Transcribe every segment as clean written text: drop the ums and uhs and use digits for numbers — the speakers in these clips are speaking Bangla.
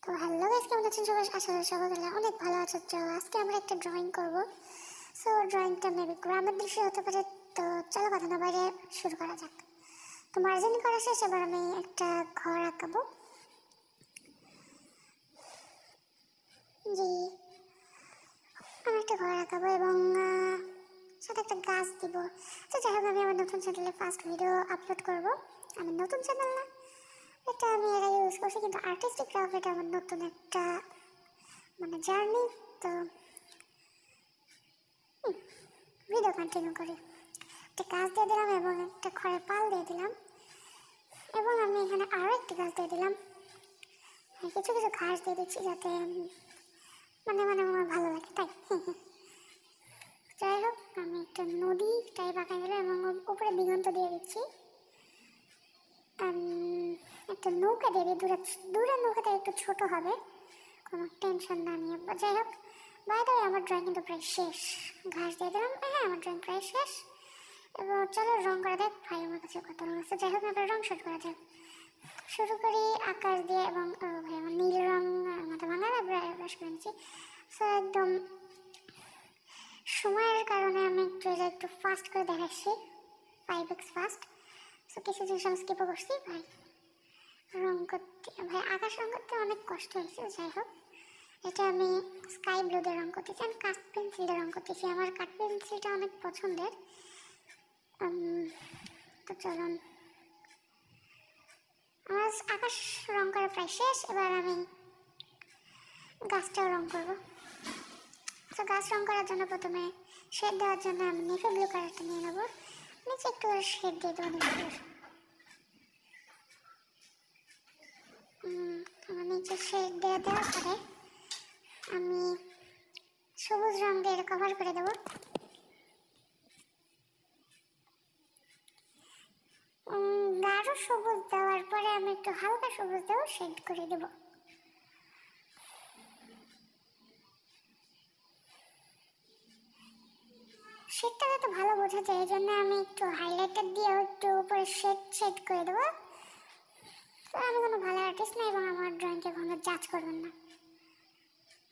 তো হ্যালো গাইস, কেমন আছেন সবাই? আশা করি সবাই অনেক ভালো আছেন। তো আজকে আমরা একটা ড্রয়িং করব। সো ড্রয়িংটা মেবি গ্রামের দৃশ্য হতে পারে। তো চলো কথা না বাইরে শুরু করা যাক। তো মার্জিন করা শেষ, এবার আমি একটা ঘর আঁকাবো। জি, আমি একটা ঘর আঁকাবো এবং সাথে একটা গাছ দিব। তো যাই হোক, আমি আমার নতুন চ্যানেলে ফার্স্ট ভিডিও আপলোড করব। আমি নতুন চ্যানেল না, এটা আমি এর আগে ইউজ করছি, কিন্তু আর্টিস্টিক ক্রাফট এটা আমার নতুন একটা জার্নি। তো ভিডিও কন্টিনিউ করি। একটা গাছ দিয়ে দিলাম এবং একটা খড়ের পাল দিয়ে দিলাম, এবং আমি এখানে আরও একটা গাছ দিয়ে দিলাম। কিছু কিছু ঘাস দিয়ে দিচ্ছি যাতে আমার ভালো লাগে, তাই। যাই হোক, আমি একটা নদী টাইপ আঁকা দিলাম এবং উপরে দিগন্ত দিয়ে দিচ্ছি। একটা নৌকা দিয়ে দিই, দূরের নৌকাটা একটু ছোট হবে, কোনো টেনশন না নিয়ে। যাই হোক, বাইরে আমার ড্রয়িং কিন্তু প্রায় শেষ। ঘাস দিয়ে দিলাম, হ্যাঁ আমার ড্রয়িং প্রায় শেষ। এবার চলো রং করা দেখ। ভাই আমার কাছে কত রং আছে। যাই হোক, এবার রং শুরু করা যাক। শুরু করি আকাশ দিয়ে, এবং ভাই আমার নীল রং মাথা ভাঙা ব্রাশ করে নিচ্ছি। সো একদম সময়ের কারণে আমি একটু ফাস্ট করে দেখাচ্ছি, 5x ফাস্ট। সো কিছু জিনিস আমি স্কিপও করছি। ভাই রং করতে, ভাই আকাশ রং করতে অনেক কষ্ট হয়েছে। যাই হোক, এটা আমি স্কাই ব্লু দিয়ে রং করতেছি। আমি কাঠ পেন্সিল দিয়ে রং করতেছি, আমার কাঠ পেন্সিলটা অনেক পছন্দের। তো চলুন, আমার আকাশ রং করা প্রায় শেষ। এবার আমি গাছটাও রং করব। তো গাছ রং করার জন্য প্রথমে শেড দেওয়ার জন্য আমি নেভি ব্লু কালারটা নিয়ে নেব। নিচে একটু শেড দিয়ে দেবো নেভি ব্লু। আমার নিচে শেড দেওয়ার পরে আমি সবুজ রং দিয়ে এটা কভার করে দেবো। গাঢ় সবুজ দেওয়ার পরে আমি একটু হালকা সবুজ দেবো, শেড করে দেবো। শেডটা যাতে ভালো বোঝা যায়, এই জন্য আমি একটু হাইলাইটার দিয়েও একটু উপরে শেড করে দেবো। তো আমি কোনো ভালো আর্টিস্ট না এবং আমার ড্রয়িংকে কোনো জাজ করবেন না।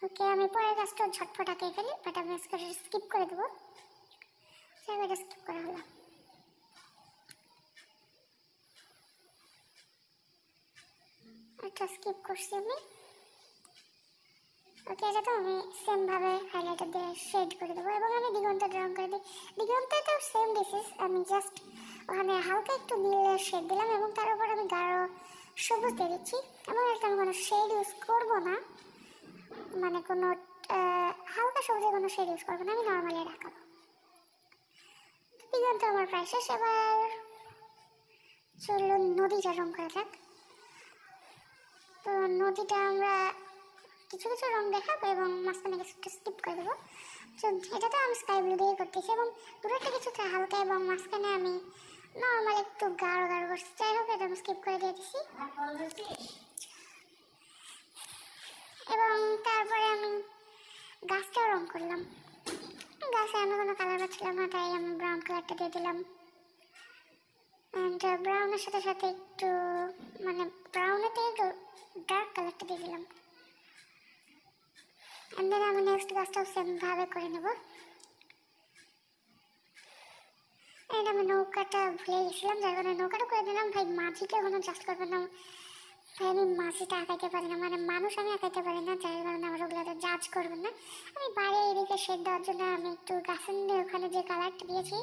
ওকে, আমি পরের কাজটা ঝটফট আঁকিয়ে ফেলি, বাট আমি স্কিপ করে দেবো। এটা স্কিপ করা হলো। এটা স্কিপ করছি আমি। ওকে, এটা তো আমি সেমভাবে হাইলাইটার দিয়ে শেড করে দেবো, এবং আমি দিগন্ত রং করে দিই। দিগন্তটাও সেম বেসিস, আমি জাস্ট ওখানে হালকা একটু নীলের শেড দিলাম এবং তার উপর আমি গাঢ় সবুজ দিয়ে দিচ্ছি। এবং এটা আমি কোনো শেড ইউজ করবো না, কোনো হালকা সবুজে কোনো শেড ইউজ করবো না, আমি নর্মালি রাখাবো। দিগন্ত আমার প্রায় শেষ। এবার চলুন নদীটা রং করা যাক। তো নদীটা আমরা কিছু কিছু রং দেখাবো এবং মাঝখানে কিছুটা স্কিপ করে দেবো। তো এটা তো আমি স্কাই ব্লু দিয়ে করতেছি, এবং দূরেরটা কিছুটা হালকা এবং মাঝখানে আমি নর্মাল একটু গাঢ় করছি। যাই হোক, এটা আমি স্কিপ করে দিয়ে দিচ্ছি। এবং তারপরে আমি গাছটাও রং করলাম। গাছে আমি কোনো কালার পাচ্ছিলাম না, তাই আমি ব্রাউন কালারটা দিয়ে দিলাম। অ্যান্ড ব্রাউনের সাথে সাথে একটু ব্রাউনেতে একটু ডার্ক কালারটা দিয়ে দিলাম। অ্যান্ড দেন আমি নেক্সট গাছটাও সেমভাবে করে নেব। অ্যান্ড আমি নৌকাটা ভুলে গেছিলাম, যার কারণে নৌকাটা করে দিলাম। ভাই মাঝিটা কোনো জাস্ট করবেন না, ভাই আমি মাঝিটা আঁকাইতে পারি না, মানুষ আমি আঁকাইতে পারি না, যার কারণে আমার ওগুলো জাজ করবেন না। আমি বাইরে এদিকে শেড দেওয়ার জন্য আমি একটু গাছের ওখানে যে কালারটা দিয়েছি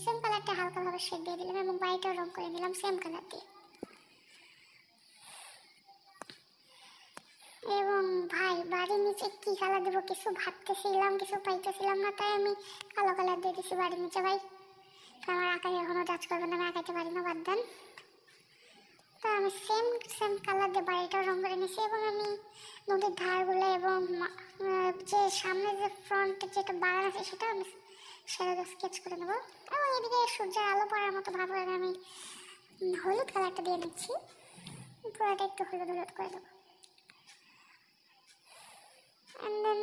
সেম কালারটা হালকাভাবে শেড দিয়ে দিলাম, এবং বাড়িটাও রং করে দিলাম সেম কালার দিয়ে। এবং ভাই বাড়ির নিচে কি কালার দেবো কিছু ভাবতেছিলাম, কিছু পাইতেছিলাম না, তাই আমি কালো কালার দিয়ে দিচ্ছি বাড়ির নিচে। ভাই আমার আঁকাই এখনো জাজ করবেন না, আমি আঁকাইতে পারি না, বাদ দেন। তো আমি সেম কালার দিয়ে বাড়িটাও রং করে নিয়েছি, এবং আমি নদীর ধারগুলো এবং যে সামনে যে ফ্রন্ট যেটা বাগান আছে সেটা আমি সেটা স্কেচ করে নেবো। এবং এদিকে সূর্যের আলো পড়ার মতো ভাব করে আমি হলুদ কালারটা দিয়ে নিচ্ছি, পুরোটা একটু হলুদ হলুদ করে দেবো। অ্যান্ড দেন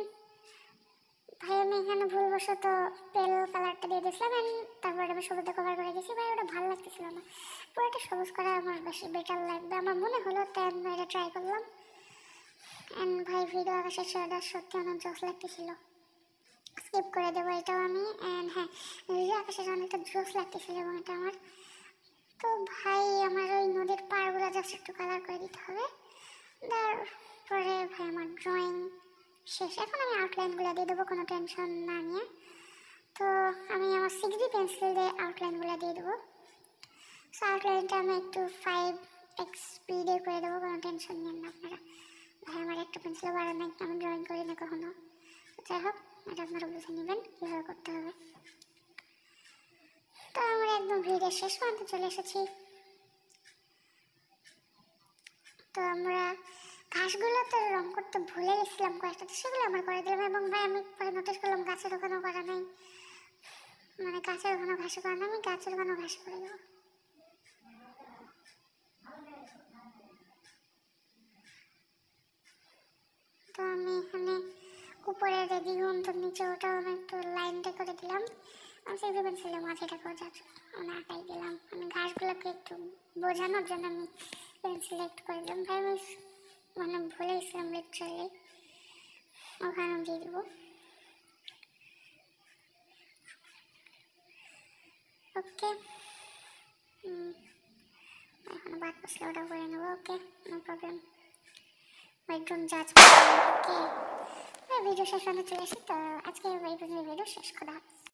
ভাই আমি এখানে ভুলবশত পেল কালারটা দিয়ে দিয়েছিলাম, অ্যান্ড তারপরে আমি সবুজটা কভার করে দিয়েছি। ভাই ওটা ভালো লাগতেছিল না, পুরোটা সবুজ করা আমার বেশি বেটার লাগবে আমার মনে হলো, তাই আমি এটা ট্রাই করলাম। অ্যান্ড ভাই ভিডিও আকাশের শাড়িটা সত্যি অনেক জোস লাগতেছিল, স্কিপ করে দেবো এটাও আমি। অ্যান্ড হ্যাঁ, ভিডিও আকাশের অনেকটা জোস লাগতেছিল এবং এটা আমার। তো ভাই আমার ওই নদীর পাড়গুলো জাস্ট একটু কালার করে দিতে হবে, তারপরে ভাই আমার ড্রয়িং শেষ। এখন আমি আউটলাইনগুলো দিয়ে দেবো, কোনো টেনশন না নিয়ে। তো আমি আমার 6B পেন্সিল দিয়ে আউটলাইনগুলো দিয়ে দেবো। সো আউটলাইনটা আমি একটু 5x স্পিডে করে দেবো, কোনো টেনশন নেন না আপনারা। ভাই আমার একটা পেন্সিল বাড়া নেই, আমি ড্রয়িং করি না কখনো। যাই হোক, এটা আপনারা বুঝে নেবেন কীভাবে করতে হবে। তো আমরা একদম ভিডিও শেষ পর্যন্ত চলে এসেছি। তো আমরা ঘাসগুলো তো রং করতে ভুলে গেছিলাম কয়েকটা, তো সেগুলো আমরা করে দিলাম। এবং ভাই আমি পরে নোটিস করলাম গাছের ওখানেও করা নেই, মানে গাছের ওখানেও ঘাসে করা নেই, আমি গাছের ওখানেও ঘাসে করে দেবো। তো আমি এখানে উপরে রেডি হুম, তো নিচে ওটাও আমি একটু লাইনটা করে দিলাম। আমি সেই পেন্সিলে মাঝেটাকেও যাচ্ছি মানে আঁকাই দিলাম, আমি ঘাসগুলোকে একটু বোঝানোর জন্য আমি পেন্সিলে একটু করে দিলাম। ভাই আমি মানে ভুলে গেছিলাম লিটারালি, ওখানে দিয়ে দেবো। ওকে, এখন বাদ বসলে ওটা করে নেবো। ওকে, নো প্রবলেম, ডোন্ট জাজ। ওকে, ভিডিও শেষ হতে চলে এসে, তো আজকে এই ভিডিও শেষ করা।